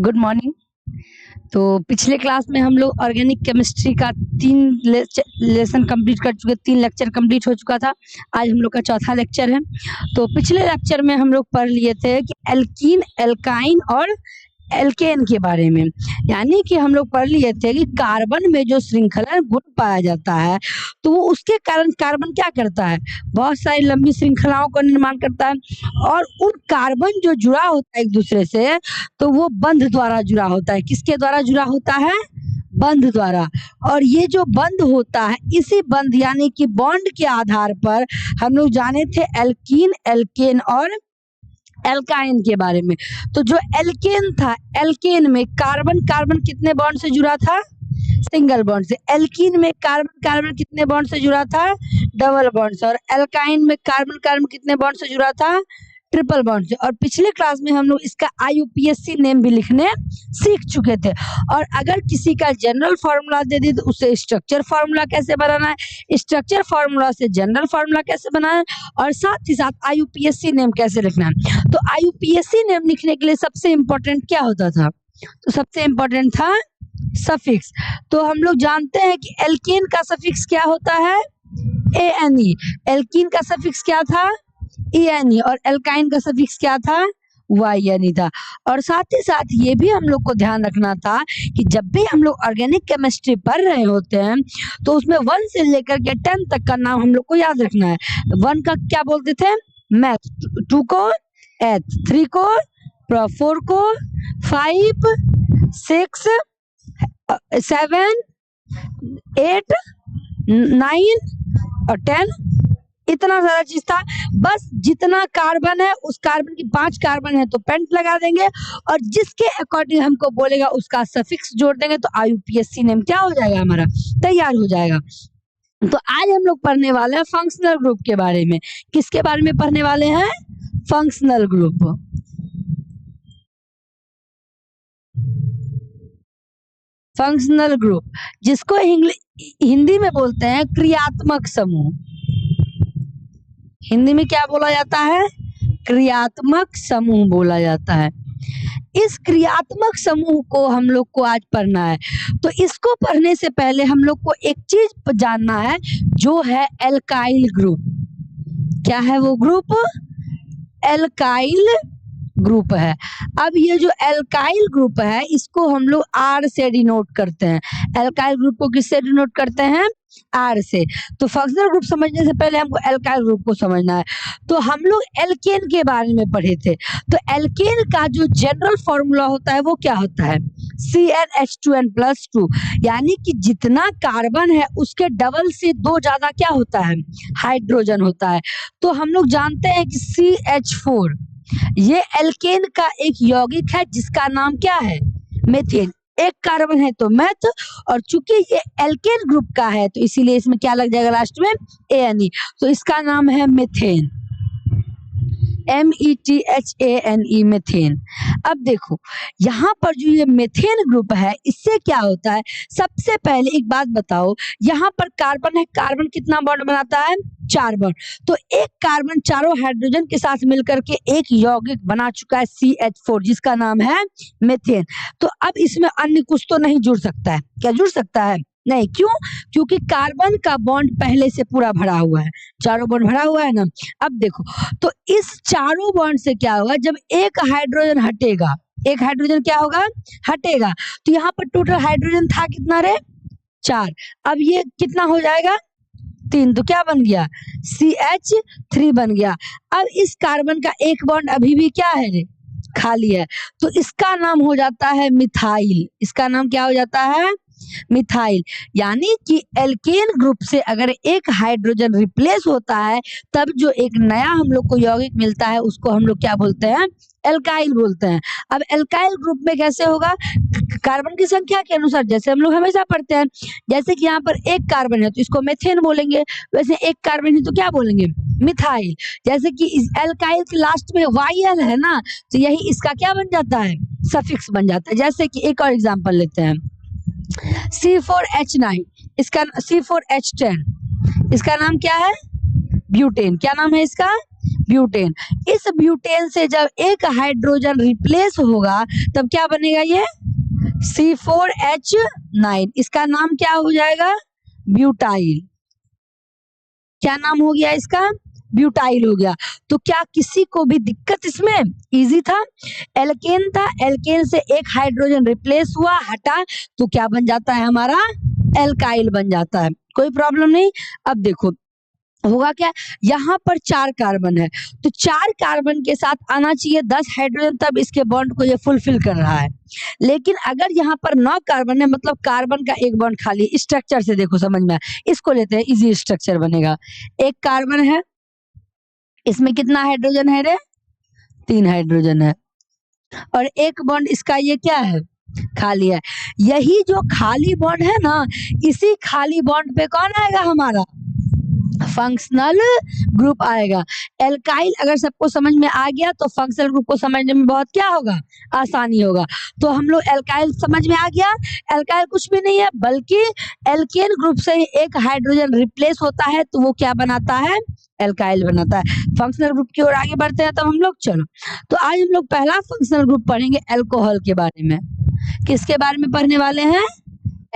Good morning. तो पिछले class में हम लोग ऑर्गेनिक केमिस्ट्री का 3 लेसन कंप्लीट कर चुके, 3 लेक्चर कंप्लीट हो चुका था। आज हम लोग का चौथा लेक्चर है। तो पिछले लेक्चर में हम लोग पढ़ लिए थे कि एल्कीन, एल्काइन और एल्केन के बारे में। यानी कि हम लोग पढ़ लिए थे कि कार्बन में जो श्रृंखला गुण पाया जाता है, तो वो उसके कारण कार्बन क्या करता है, बहुत सारी लंबी श्रृंखलाओं का निर्माण करता है। और उन कार्बन जो जुड़ा होता है एक दूसरे से, तो वो बंध द्वारा जुड़ा होता है। किसके द्वारा जुड़ा होता है? बंध द्वारा। और ये जो बंध होता है, इसी बंध यानी कि बॉन्ड के आधार पर हम लोग जाने थे एल्कीन, एल्केन और एल्काइन के बारे में। तो जो एल्केन था, एल्केन में कार्बन कार्बन कितने बॉन्ड से जुड़ा था? सिंगल बॉन्ड से। एल्कीन में कार्बन कार्बन कितने बॉन्ड से जुड़ा था? डबल बॉन्ड से। और एल्काइन में कार्बन कार्बन कितने बॉन्ड से जुड़ा था? ट्रिपल बॉन्ड से। और पिछले क्लास में हम लोग इसका IUPAC नेम भी लिखने सीख चुके थे। और अगर किसी का जनरल फार्मूला दे दी तो उसे स्ट्रक्चर फार्मूला कैसे बनाना है, स्ट्रक्चर फार्मूला से जनरल फार्मूला कैसे बनाना है, और साथ ही साथ IUPAC नेम कैसे लिखना है। तो IUPAC नेम लिखने के लिए सबसे इम्पोर्टेंट क्या होता था? तो सबसे इम्पोर्टेंट था सफिक्स। तो हम लोग जानते हैं कि एल्केन का सफिक्स क्या होता है? ANE। एल्कीन का सफिक्स क्या था? ENE। और एल्काइन का सफिक्स क्या था? YNE था। और साथ ही साथ ये भी हम लोग को ध्यान रखना था कि जब भी हम लोग ऑर्गेनिक केमिस्ट्री पढ़ रहे होते हैं तो उसमें 1 से लेकर के 10 तक का नाम हम लोग को याद रखना है। 1 का क्या बोलते थे? मैथ। 2 को एथ, 3 को 4 को 5, 6, 7, 8, 9 और 10। इतना सारा चीज था। बस जितना कार्बन है, उस कार्बन की 5 कार्बन है तो पेंट लगा देंगे, और जिसके अकॉर्डिंग हमको बोलेगा उसका सफिक्स जोड़ देंगे, तो IUPAC नेम क्या हो जाएगा? हमारा तैयार हो जाएगा। तो आज हम लोग पढ़ने वाले हैं फंक्शनल ग्रुप के बारे में। किसके बारे में पढ़ने वाले हैं? Functional group. फंक्शनल ग्रुप, जिसको हिंदी में बोलते हैं क्रियात्मक समूह। हिंदी में क्या बोला जाता है? क्रियात्मक समूह बोला जाता है। इस क्रियात्मक समूह को हम लोग को आज पढ़ना है। तो इसको पढ़ने से पहले हम लोग को एक चीज जानना है, जो है एल्काइल ग्रुप। क्या है वो ग्रुप? एल्काइल ग्रुप है। अब ये जो एल्काइल ग्रुप है, इसको हम लोग R से डिनोट करते हैं। एल्काइल ग्रुप को किससे डिनोट करते हैं? R से। तो फंक्शनल ग्रुप समझने से पहले हमको एल्काइल ग्रुप को समझना है। तो हम लोग एल्केन के बारे में पढ़े थे। तो एल्केन का जो जनरल फॉर्मूला होता है वो क्या होता है? CnH2n+2। यानी कि जितना कार्बन है उसके डबल से 2 ज्यादा क्या होता है? हाइड्रोजन होता है। तो हम लोग जानते हैं कि CH4 ये एल्केन का एक यौगिक है, जिसका नाम क्या है? मेथेन। एक कार्बन है तो मेथ, और चूंकि ये एल्केन ग्रुप का है तो इसीलिए इसमें क्या लग जाएगा लास्ट में? ANE। तो इसका नाम है मेथेन। METHANE, methane. अब देखो यहाँ पर जो ये मेथेन ग्रुप है, इससे क्या होता है? सबसे पहले एक बात बताओ, यहाँ पर कार्बन है, कार्बन कितना बॉन्ड बनाता है? 4 बॉन्ड। तो एक कार्बन चारों हाइड्रोजन के साथ मिलकर के एक यौगिक बना चुका है CH4, जिसका नाम है मेथेन। तो अब इसमें अन्य कुछ तो नहीं जुड़ सकता है। क्या जुड़ सकता है? नहीं। क्यों? क्योंकि कार्बन का बॉन्ड पहले से पूरा भरा हुआ है, चारों बॉन्ड भरा हुआ है ना। अब देखो, तो इस चारों बॉन्ड से क्या होगा? जब एक हाइड्रोजन हटेगा, एक हाइड्रोजन क्या होगा? हटेगा। तो यहाँ पर टोटल हाइड्रोजन था कितना रे? 4। अब ये कितना हो जाएगा? 3। तो क्या बन गया? CH3 बन गया। अब इस कार्बन का एक बॉन्ड अभी भी क्या है रे? खाली है। तो इसका नाम हो जाता है मिथाइल। इसका नाम क्या हो जाता है? मिथाइल। यानी कि एल्केन ग्रुप से अगर एक हाइड्रोजन रिप्लेस होता है, तब जो एक नया हम लोग को यौगिक मिलता है उसको हम लोग क्या बोलते हैं? एल्काइल बोलते हैं। अब एल्काइल ग्रुप में कैसे होगा? कार्बन की संख्या के अनुसार, जैसे हम लोग हमेशा पढ़ते हैं। जैसे कि यहाँ पर एक कार्बन है तो इसको मेथेन बोलेंगे, वैसे एक कार्बन है तो क्या बोलेंगे? मिथाइल। जैसे कि इस एल्काइल के लास्ट में YL है ना, तो यही इसका क्या बन जाता है? सफिक्स बन जाता है। जैसे कि एक और एग्जांपल लेते हैं, C4H9, इसका C4H10, इसका नाम क्या है? ब्यूटेन। क्या नाम है इसका? ब्यूटेन। इस ब्यूटेन से जब एक हाइड्रोजन रिप्लेस होगा तब क्या बनेगा, ये C4H9। इसका नाम क्या हो जाएगा, ब्यूटाइल। क्या नाम हो गया इसका, ब्यूटाइल हो गया। तो क्या किसी को भी दिक्कत इसमें, इजी था। एल्केन था, एल्केन से एक हाइड्रोजन रिप्लेस हुआ, हटा, तो क्या बन जाता है हमारा, एल्काइल बन जाता है, कोई प्रॉब्लम नहीं। अब देखो होगा क्या, यहाँ पर 4 कार्बन है, तो 4 कार्बन के साथ आना चाहिए 10 हाइड्रोजन, तब इसके बॉन्ड को ये फुलफिल कर रहा है। लेकिन अगर यहाँ पर 9 कार्बन है, मतलब कार्बन का एक बॉन्ड खाली, स्ट्रक्चर से देखो समझ में, इसको लेते हैं, इजी स्ट्रक्चर बनेगा। एक कार्बन है, इसमें कितना हाइड्रोजन है रे, 3 हाइड्रोजन है, और एक बॉन्ड इसका ये क्या है, खाली है। यही जो खाली बॉन्ड है ना, इसी खाली बॉन्ड पे कौन आएगा, हमारा फंक्शनल ग्रुप आएगा। एल्काइल अगर सबको समझ में आ गया तो फंक्शनल ग्रुप को समझने में बहुत क्या होगा, आसानी होगा। तो हम लोग एल्काइल समझ में आ गया, एल्काइल कुछ भी नहीं है बल्कि एल्केन ग्रुप से ही एक हाइड्रोजन रिप्लेस होता है, तो वो क्या बनाता है, एल्काइल बनाता है। फंक्शनल ग्रुप की ओर आगे बढ़ते हैं तब हम लोग, चलो तो आज हम लोग पहला फंक्शनल ग्रुप पढ़ेंगे अल्कोहल के बारे में। किसके बारे में पढ़ने वाले हैं,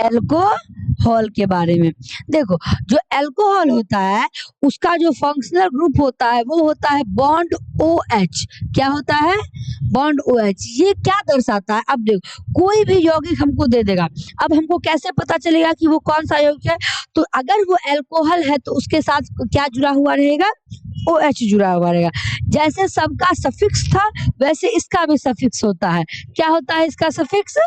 अल्कोहल के बारे में। देखो जो अल्कोहल होता है उसका जो फंक्शनल ग्रुप होता है वो होता है बॉन्ड OH। क्या होता है, बॉन्ड OH। ये क्या दर्शाता है, अब देखो कोई भी यौगिक हमको दे देगा, अब हमको कैसे पता चलेगा कि वो कौन सा यौगिक है, तो अगर वो अल्कोहल है तो उसके साथ क्या जुड़ा हुआ रहेगा, OH जुड़ा हुआ रहेगा। जैसे सबका सफिक्स था वैसे इसका भी सफिक्स होता है। क्या होता है इसका सफिक्स,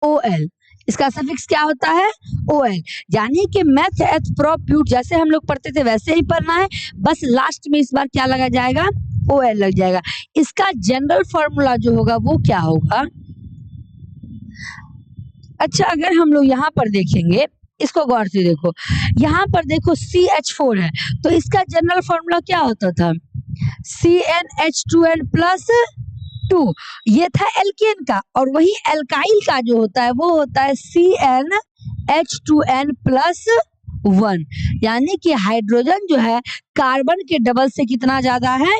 OL। इसका सफिक्स क्या होता है, OL। यानी कि मेथ एथ प्रो प्यूट जैसे हम लोग पढ़ते थे वैसे ही पढ़ना है, बस लास्ट में इस बार क्या लगा जाएगा, OL लग जाएगा। इसका जनरल फॉर्मूला जो होगा वो क्या होगा, अच्छा अगर हम लोग यहाँ पर देखेंगे, इसको गौर से देखो, यहाँ पर देखो CH4 है, तो इसका जनरल फॉर्मूला क्या होता था, CnH2n प्लस 2, ये था एल्केन का। और वही एल्काइल का जो होता है वो होता है CnH2n प्लस 1, यानी कि हाइड्रोजन जो है कार्बन के डबल से कितना ज्यादा है,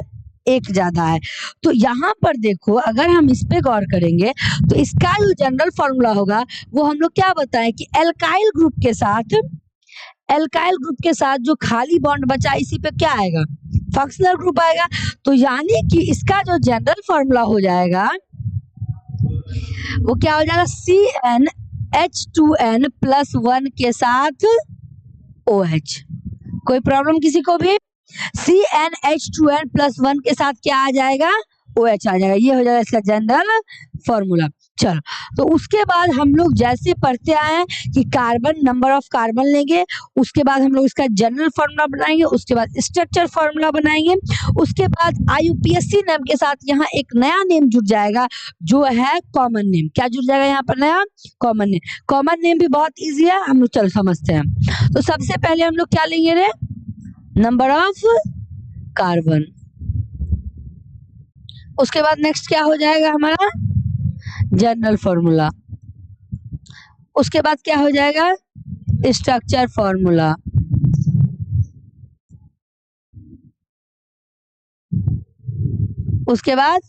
1 ज्यादा है। तो यहाँ पर देखो अगर हम इस पे गौर करेंगे तो इसका जो जनरल फॉर्मूला होगा वो हम लोग क्या बताएं कि एल्काइल ग्रुप के साथ, एल्काइल ग्रुप के साथ जो खाली बॉन्ड बचा इसी पे क्या आएगा, फंक्शनल ग्रुप आएगा। तो यानी कि इसका जो जनरल फॉर्मूला हो जाएगा वो क्या हो जाएगा, CnH2n प्लस 1 के साथ OH। कोई प्रॉब्लम किसी को भी, CnH2n प्लस 1 के साथ क्या आ जाएगा, OH आ जाएगा। ये हो जाएगा इसका जनरल फॉर्मूला। चलो तो उसके बाद हम लोग जैसे पढ़ते आए हैं कि कार्बन, नंबर ऑफ कार्बन लेंगे, उसके बाद हम लोग इसका जनरल फॉर्मूला बनाएंगे, उसके बाद स्ट्रक्चर फॉर्मूला बनाएंगे, उसके बाद IUPAC नेम के साथ यहाँ एक नया नेम जुड़ जाएगा जो है कॉमन नेम। क्या जुड़ जाएगा यहाँ पर, नया कॉमन नेम। कॉमन नेम भी बहुत ईजी है, हम लोग चलो समझते हैं। तो सबसे पहले हम लोग क्या लेंगे रे, नंबर ऑफ कार्बन। उसके बाद नेक्स्ट क्या हो जाएगा हमारा, जनरल फॉर्मूला। उसके बाद क्या हो जाएगा, स्ट्रक्चर फॉर्मूला। उसके बाद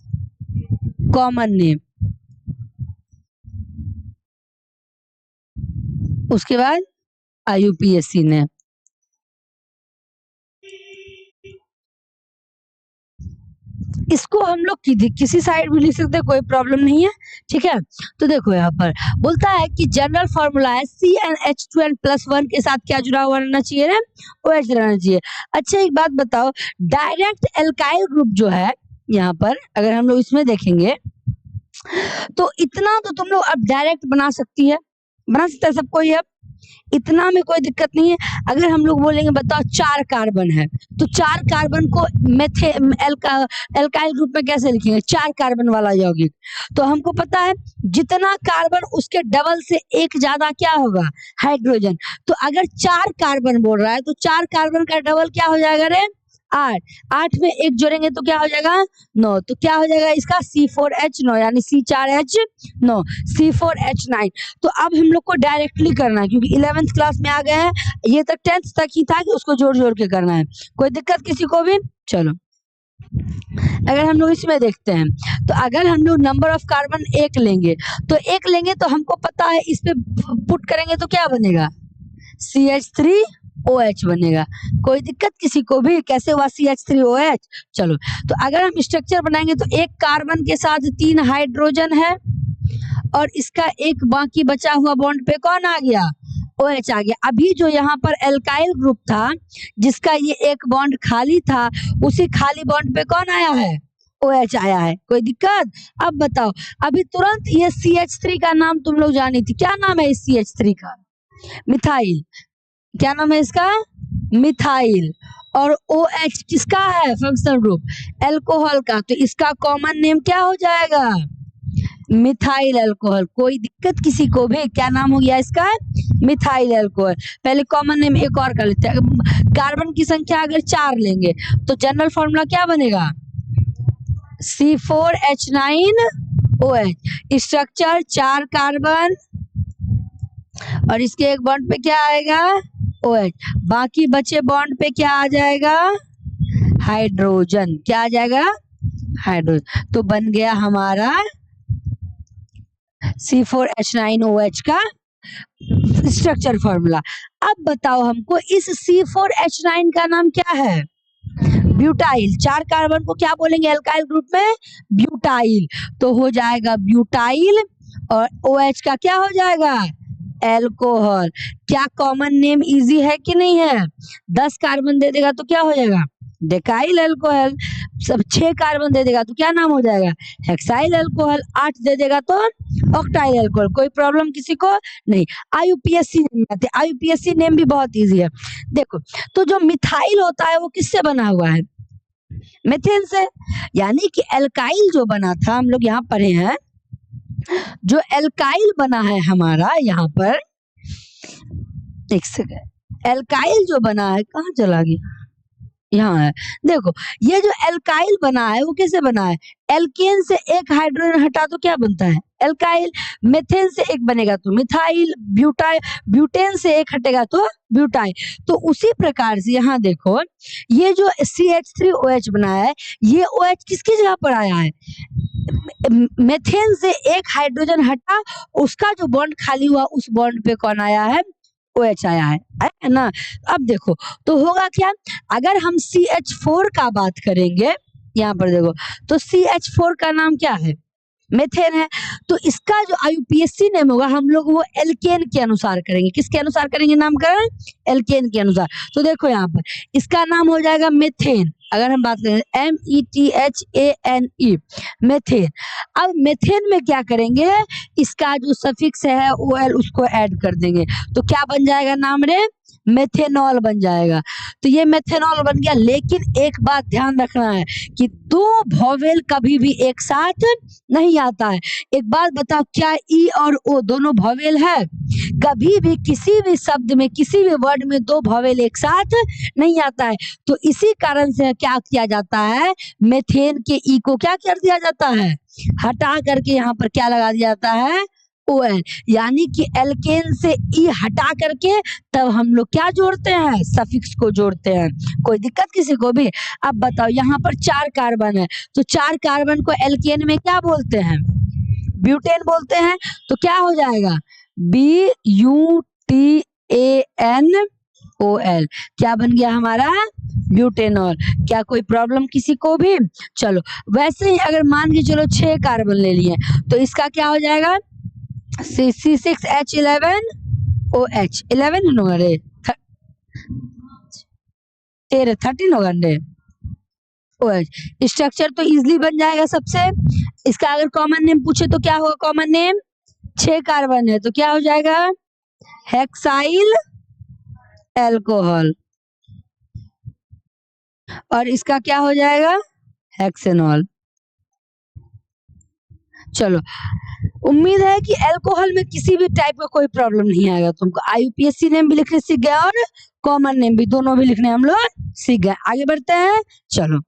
कॉमन नेम। उसके बाद IUPAC नेम। इसको हम लोग किसी साइड भी लिख सकते हैं, कोई प्रॉब्लम नहीं है, ठीक है। तो देखो यहाँ पर बोलता है कि जनरल फॉर्मूला है CnH2n प्लस 1 के साथ क्या जुड़ा हुआ रहना चाहिए ना, OH रहना चाहिए। अच्छा एक बात बताओ, डायरेक्ट एल्काइल ग्रुप जो है यहाँ पर अगर हम लोग इसमें देखेंगे तो इतना तो तुम लोग अब डायरेक्ट बना सकती है, बना सकता है सबको ही, अब इतना में कोई दिक्कत नहीं है। अगर हम लोग बोलेंगे बताओ 4 कार्बन है तो 4 कार्बन को एल्काइल ग्रुप में कैसे लिखेंगे, 4 कार्बन वाला यौगिक। तो हमको पता है जितना कार्बन उसके डबल से 1 ज्यादा क्या होगा, हाइड्रोजन। तो अगर 4 कार्बन बोल रहा है तो 4 कार्बन का डबल क्या हो जाएगा रे, 8 8 में एक जोड़ेंगे तो क्या हो जाएगा 9, तो क्या हो जाएगा इसका C4H9 यानी C4H9 C4H9। तो अब हम लोग को डायरेक्टली करना है क्योंकि 11th क्लास में आ गए हैं, ये तक 10th तक ही था कि उसको जोड़ जोड़ के करना है। कोई दिक्कत किसी को भी? चलो अगर हम लोग इसमें देखते हैं तो अगर हम लोग नंबर ऑफ कार्बन एक लेंगे तो हमको पता है इस पे पुट करेंगे तो क्या बनेगा CH3OH बनेगा। कोई दिक्कत किसी को भी? कैसे हुआ CH3OH? चलो तो अगर हम स्ट्रक्चर बनाएंगे तो एक कार्बन के साथ 3 हाइड्रोजन है और इसका एक बाकी बचा हुआ बॉन्ड पे कौन आ गया OH आ गया। अभी जो यहाँ पर एल्काइल ग्रुप था जिसका ये एक बॉन्ड खाली था उसी खाली बॉन्ड पे कौन आया है OH आया है। कोई दिक्कत? अब बताओ अभी तुरंत ये CH3 का नाम तुम लोग जानी थी, क्या नाम है इस CH3 का? मिथाइल। क्या नाम है इसका? मिथाइल। और OH किसका है फंक्शनल ग्रुप? अल्कोहल का, तो इसका कॉमन नेम क्या हो जाएगा मिथाइल अल्कोहल। कोई दिक्कत किसी को भी? क्या नाम हो गया इसका मिथाइल अल्कोहल। पहले कॉमन नेम एक और कर लेते हैं। कार्बन की संख्या अगर 4 लेंगे तो जनरल फॉर्मूला क्या बनेगा C4H9OH। स्ट्रक्चर 4 कार्बन और इसके एक बॉन्ड पे क्या आएगा OH, बाकी बचे बॉन्ड पे क्या आ जाएगा हाइड्रोजन। क्या आ जाएगा हाइड्रोजन। तो बन गया हमारा C4H9OH का स्ट्रक्चर फॉर्मूला। अब बताओ हमको इस C4H9 का नाम क्या है ब्यूटाइल। 4 कार्बन को क्या बोलेंगे एल्काइल ग्रुप में ब्यूटाइल। तो हो जाएगा ब्यूटाइल और OH का क्या हो जाएगा एल्कोहल। क्या कॉमन नेम इजी है कि नहीं है? 10 कार्बन दे देगा तो क्या हो जाएगा डेकाइल अल्कोहल। सब 6 कार्बन दे देगा तो क्या नाम हो जाएगा हेक्साइल अल्कोहल। 8 दे देगा तो ऑक्टाइल अल्कोहल। कोई प्रॉब्लम किसी को नहीं। IUPAC नेम आते, IUPAC नेम भी बहुत इजी है। देखो तो जो मिथाइल होता है वो किससे बना हुआ है मेथेन से, यानी कि एल्काइल जो बना था हम लोग यहाँ पढ़े हैं, जो एल्काइल बना है हमारा यहाँ पर, एक सेकंड, एल्काइल जो बना है कहाँ चला गया यहाँ है। देखो ये जो एल्काइल बना है वो कैसे बना है एल्केन से एक हाइड्रोजन हटा तो क्या बनता है एल्काइल। मेथेन से एक बनेगा तो मिथाइल, ब्यूटाइल, ब्यूटेन से एक हटेगा तो ब्यूटाइल। तो उसी प्रकार से यहाँ देखो ये जो CH3OH बनाया है ये OH किसकी जगह पर आया है मेथेन से एक हाइड्रोजन हटा, उसका जो बॉन्ड खाली हुआ उस बॉन्ड पे कौन आया है OH आया है ना। अब देखो तो होगा क्या अगर हम CH4 का बात करेंगे यहाँ पर देखो तो CH4 का नाम क्या है मेथेन है। तो इसका जो IUPAC नेम होगा हम लोग वो एल्केन के अनुसार करेंगे। किसके अनुसार करेंगे नामकरण एल्केन के अनुसार। तो देखो यहाँ पर इसका नाम हो जाएगा मेथेन। अगर हम बात करें METHANE मेथेन। अब मेथेन में क्या करेंगे इसका जो सफिक्स है OL उसको ऐड कर देंगे तो क्या बन जाएगा नाम रे मेथेनॉल बन जाएगा। तो ये मेथेनॉल बन गया। लेकिन एक बात ध्यान रखना है कि 2 वॉवेल कभी भी एक साथ नहीं आता है। एक बात बताओ क्या ई और ओ दोनों वॉवेल है? कभी भी किसी भी शब्द में किसी भी वर्ड में 2 वॉवेल एक साथ नहीं आता है। तो इसी कारण से क्या किया जाता है मेथेन के ई को क्या कर दिया जाता है हटा करके यहाँ पर क्या लगा दिया जाता है OL, यानी कि एल्केन से ई हटा करके तब हम लोग क्या जोड़ते हैं सफिक्स को जोड़ते हैं। कोई दिक्कत किसी को भी? अब बताओ यहाँ पर 4 कार्बन है तो 4 कार्बन को एल्केन में क्या बोलते हैं ब्यूटेन बोलते हैं। तो क्या हो जाएगा BUTANOL। क्या बन गया हमारा ब्यूटेनॉल। क्या कोई प्रॉब्लम किसी को भी? चलो वैसे ही अगर मान के चलो 6 कार्बन ले लिए तो इसका क्या हो जाएगा C6H11OH 11 होगा रे 13 होगा रे OH। स्ट्रक्चर तो इजीली बन जाएगा सबसे। इसका अगर कॉमन नेम पूछे तो क्या होगा कॉमन नेम 6 कार्बन है तो क्या हो जाएगा हेक्साइल अल्कोहल और इसका क्या हो जाएगा हेक्सेनॉल। चलो, उम्मीद है कि अल्कोहल में किसी भी टाइप का कोई प्रॉब्लम नहीं आएगा तुमको। IUPAC नेम भी लिखने सीख गए और कॉमन नेम भी, दोनों भी लिखने हम लोग सीख गए। आगे बढ़ते हैं। चलो,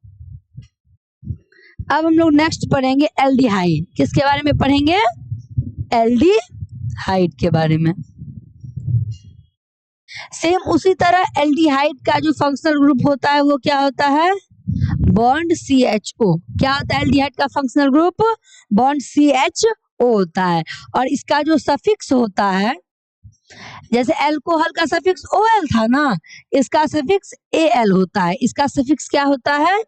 अब हम लोग नेक्स्ट पढ़ेंगे एल्डिहाइड। किसके बारे में पढ़ेंगे? एल्डिहाइड के बारे में। सेम उसी तरह एल्डिहाइड का जो फंक्शनल ग्रुप होता है वो क्या होता है? Bond CHO। क्या होता है एल्डिहाइड का फंक्शनल ग्रुप? बॉन्ड CHO होता है। और इसका जो सफिक्स होता है, जैसे अल्कोहल का सफिक्स OL था ना, इसका सफिक्स AL होता है। इसका सफिक्स क्या होता है?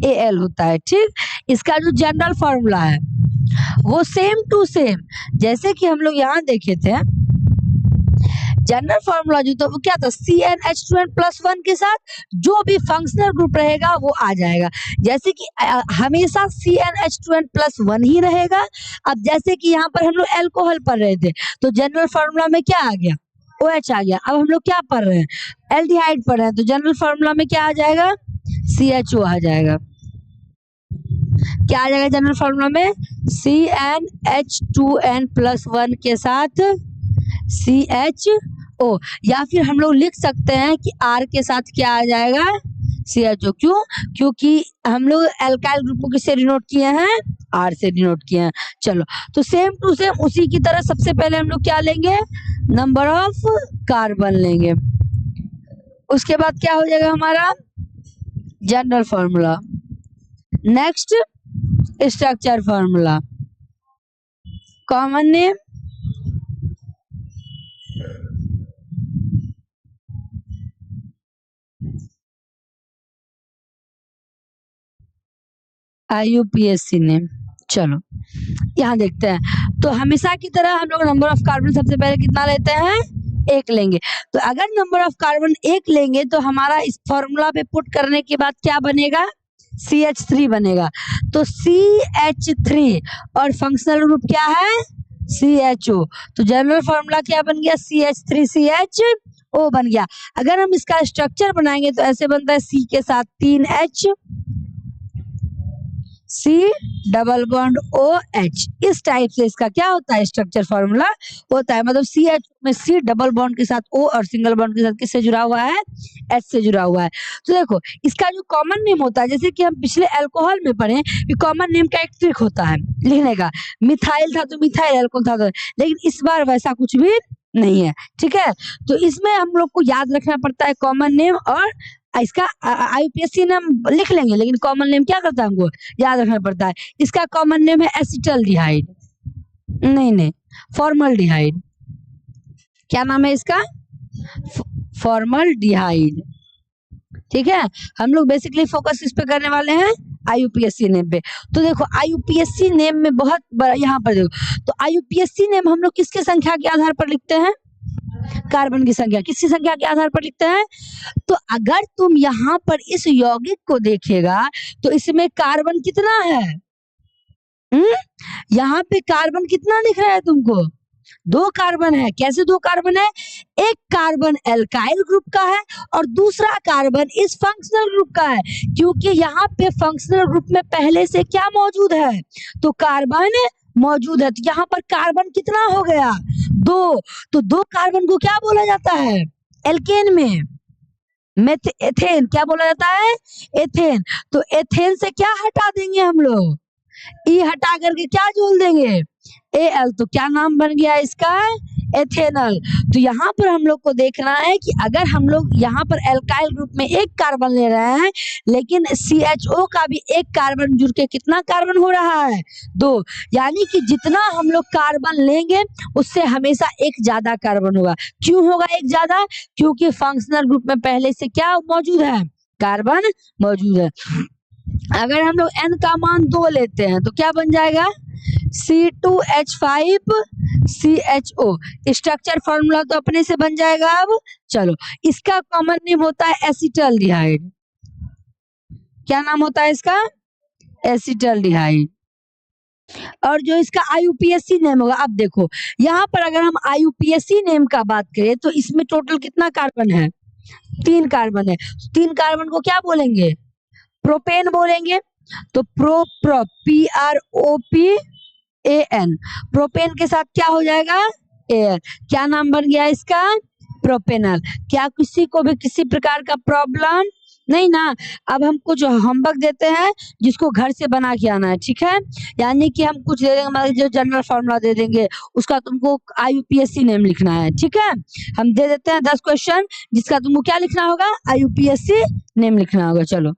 AL होता है। ठीक, इसका जो जनरल फॉर्मूला है वो सेम टू सेम, जैसे कि हम लोग यहाँ देखे थे, जनरल फॉर्मूला जो था वो क्या था? CnH2n+1 के साथ जो भी फंक्शनल ग्रुप रहेगा वो आ जाएगा। जैसे कि हमेशा CnH2n+1 ही रहेगा। अब जैसे कि यहाँ पर हम लोग अल्कोहल पढ़ रहे थे, तो जनरल फॉर्मूला में क्या आ गया? OH आ गया। अब हम लोग क्या पढ़ रहे हैं? एल्डिहाइड पढ़ रहे हैं, तो जनरल फॉर्मूला में क्या आ जाएगा? CHO आ जाएगा। क्या आ जाएगा जनरल फॉर्मूला में? CnH2n+1 के साथ CHO, या फिर हम लोग लिख सकते हैं कि R के साथ क्या आ जाएगा? CHO। क्यों? क्योंकि हम लोग एल्काइल ग्रुप को किससे डिनोट किए हैं? R से डिनोट किए हैं। चलो, तो सेम टू सेम उसी की तरह सबसे पहले हम लोग क्या लेंगे? नंबर ऑफ कार्बन लेंगे। उसके बाद क्या हो जाएगा हमारा? General formula. Next structure formula. Common name, IUPAC name. चलो, यहाँ देखते हैं। तो हमेशा की तरह हम लोग नंबर ऑफ कार्बन सबसे पहले कितना लेते हैं? 1 लेंगे। तो अगर नंबर ऑफ कार्बन 1 लेंगे तो हमारा इस फॉर्मूला पे पुट करने के बाद क्या बनेगा? CH3 बनेगा। तो CH3 और फंक्शनल ग्रुप क्या है? CHO। तो जनरल फॉर्मूला क्या बन गया? CH3CHO बन गया। अगर हम इसका स्ट्रक्चर बनाएंगे तो ऐसे बनता है, C के साथ 3H, C double bond OH। इस टाइप से इसका क्या होता है? स्ट्रक्चर फॉर्मूला होता है। मतलब CH में C डबल बॉन्ड के साथ O और सिंगल बॉन्ड के साथ किससे जुड़ा हुआ है? H से जुड़ा हुआ है। तो देखो, इसका जो कॉमन नेम होता है, जैसे कि हम पिछले अल्कोहल में पढ़े कि कॉमन नेम का एक ट्रिक होता है लिखने का। मिथाइल था तो मिथाइल, अल्कोहल था तो, लेकिन इस बार वैसा कुछ भी नहीं है। ठीक है, तो इसमें हम लोग को याद रखना पड़ता है कॉमन नेम, और इसका IUPAC नाम लिख लेंगे, लेकिन कॉमन नेम क्या करता है हमको याद रखना पड़ता है। इसका कॉमन नेम है एसिटल्डिहाइड, नहीं, फॉर्मल्डिहाइड। क्या नाम है इसका? फॉर्मल्डिहाइड। ठीक है, हम लोग बेसिकली फोकस इस पे करने वाले हैं, IUPAC नेम पे। तो देखो, IUPAC नेम में बहुत बड़ा, यहाँ पर देखो, तो IUPAC नेम हम लोग किसके संख्या के आधार पर लिखते हैं? कार्बन की संख्या। किसकी संख्या के आधार पर लिखते हैं? तो अगर तुम यहाँ पर इस यौगिक को देखेगा तो इसमें कार्बन कितना है? यहाँ पे कार्बन कितना दिख रहा है तुमको? 2 कार्बन है। कैसे 2 कार्बन है? एक कार्बन एल्काइल ग्रुप का है और दूसरा कार्बन इस फंक्शनल ग्रुप का है, क्योंकि यहाँ पे फंक्शनल ग्रुप में पहले से क्या मौजूद है? तो कार्बन मौजूद है। तो यहाँ पर कार्बन कितना हो गया? 2। तो 2 कार्बन को क्या बोला जाता है? एल्केन में एथेन क्या बोला जाता है? एथेन। तो एथेन से क्या हटा देंगे हम लोग? ई हटा करके क्या जोड़ देंगे? Al। तो क्या नाम बन गया इसका? एथेनॉल। तो यहाँ पर हम लोग को देखना है कि अगर हम लोग यहाँ पर एल्काइल ग्रुप में एक कार्बन ले रहे हैं, लेकिन CHO का भी एक कार्बन जुड़ के कितना कार्बन हो रहा है? 2। यानी कि जितना हम लोग कार्बन लेंगे उससे हमेशा एक ज्यादा कार्बन होगा। क्यों होगा एक ज्यादा? क्योंकि फंक्शनल ग्रुप में पहले से क्या मौजूद है? कार्बन मौजूद है। अगर हम लोग N का मान 2 लेते हैं तो क्या बन जाएगा? C2H5CHO। स्ट्रक्चर फॉर्मूला तो अपने से बन जाएगा। अब चलो, इसका कॉमन नेम होता है एसिटल्डिहाइड। क्या नाम होता है इसका? एसिटल्डिहाइड। और जो इसका IUPAC नेम होगा, अब देखो यहाँ पर अगर हम IUPAC नेम का बात करें तो इसमें टोटल कितना कार्बन है? 3 कार्बन है। 3 कार्बन को क्या बोलेंगे? प्रोपेन बोलेंगे। तो PROP AN, प्रोपेन के साथ क्या हो जाएगा, एयर। क्या नाम बन गया इसका, प्रोपेनल। क्या किसी को भी किसी प्रकार का प्रॉब्लम नहीं ना। अब हमको जो होमवर्क देते हैं जिसको घर से बना के आना है, ठीक है। यानी कि हम कुछ दे देंगे, मतलब जो जनरल फार्मूला दे देंगे उसका तुमको IUPAC नेम लिखना है, ठीक है। हम दे देते हैं 10 क्वेश्चन जिसका तुमको क्या लिखना होगा, IUPAC नेम लिखना होगा। चलो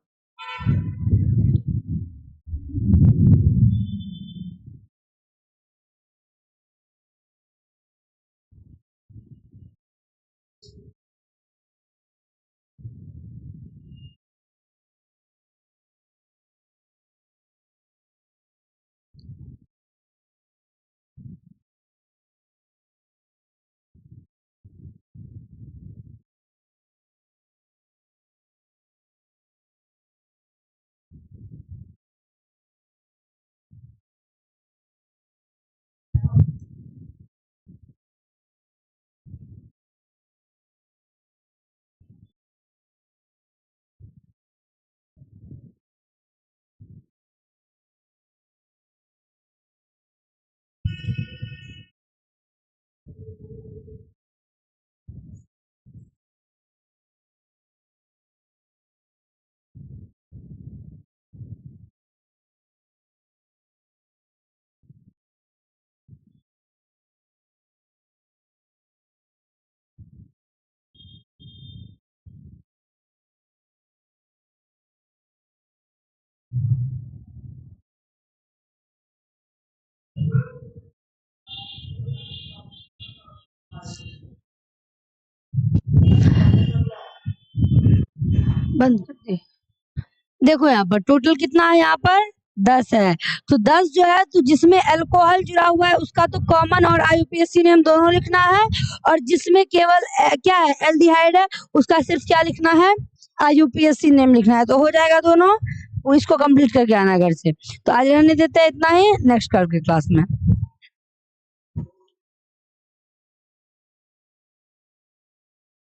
बंद कर दे। देखो यहाँ पर टोटल कितना है, यहाँ पर 10 है। तो 10 जो है तो जिसमें अल्कोहल जुड़ा हुआ है उसका तो कॉमन और IUPAC नेम दोनों लिखना है, और जिसमें केवल क्या है, एल्डिहाइड है, उसका सिर्फ क्या लिखना है, IUPAC नेम लिखना है। तो हो जाएगा दोनों। और इसको कंप्लीट करके आना घर से। तो आज रहने देते हैं इतना ही, नेक्स्ट कल के क्लास में।